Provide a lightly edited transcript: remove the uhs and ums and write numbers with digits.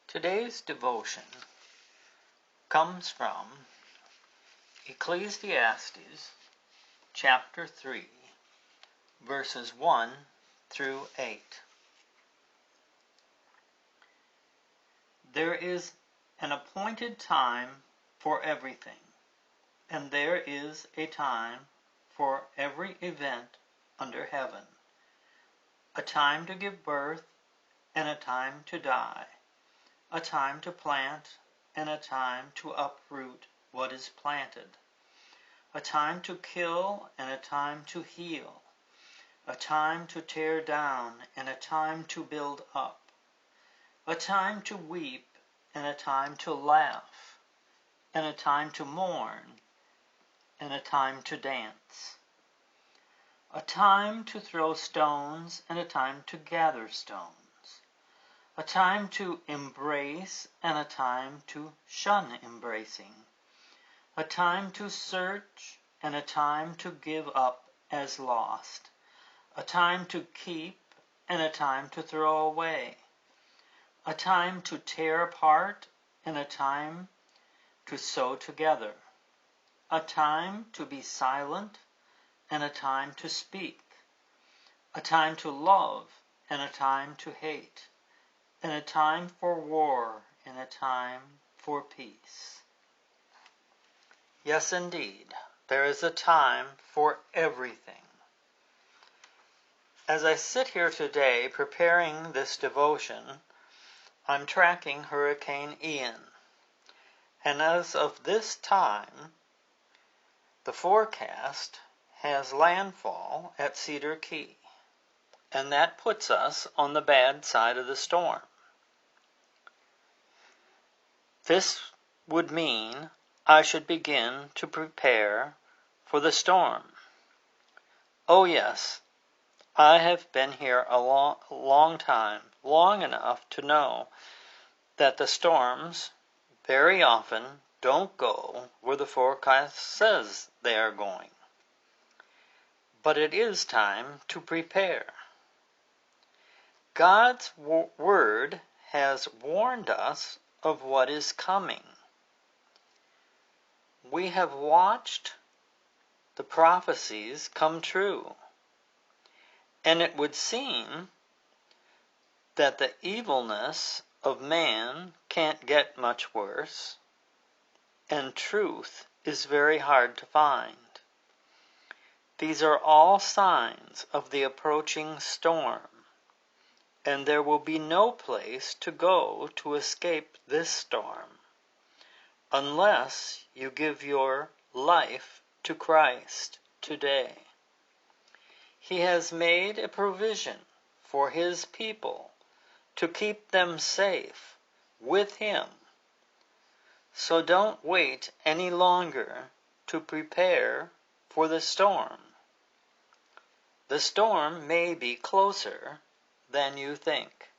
Today's devotion comes from Ecclesiastes chapter 3, verses 1 through 8. There is an appointed time for everything, and there is a time for every event under heaven, a time to give birth and a time to die, a time to plant and a time to uproot what is planted, a time to kill and a time to heal, a time to tear down and a time to build up, a time to weep and a time to laugh, and a time to mourn and a time to dance, a time to throw stones and a time to gather stones, a time to embrace and a time to shun embracing, a time to search and a time to give up as lost, a time to keep and a time to throw away, a time to tear apart and a time to sew together, a time to be silent and a time to speak, a time to love and a time to hate, and a time for war and a time for peace. Yes, indeed, there is a time for everything. As I sit here today preparing this devotion, I'm tracking Hurricane Ian. And as of this time, the forecast has landfall at Cedar Key. And that puts us on the bad side of the storm. This would mean I should begin to prepare for the storm. Oh yes, I have been here a long time, long enough to know that the storms very often don't go where the forecast says they are going. But it is time to prepare. God's word has warned us of what is coming. We have watched the prophecies come true, and it would seem that the evilness of man can't get much worse, and truth is very hard to find. These are all signs of the approaching storm, and there will be no place to go to escape this storm, unless you give your life to Christ today. He has made a provision for His people to keep them safe with Him. So don't wait any longer to prepare for the storm. The storm may be closer than you think.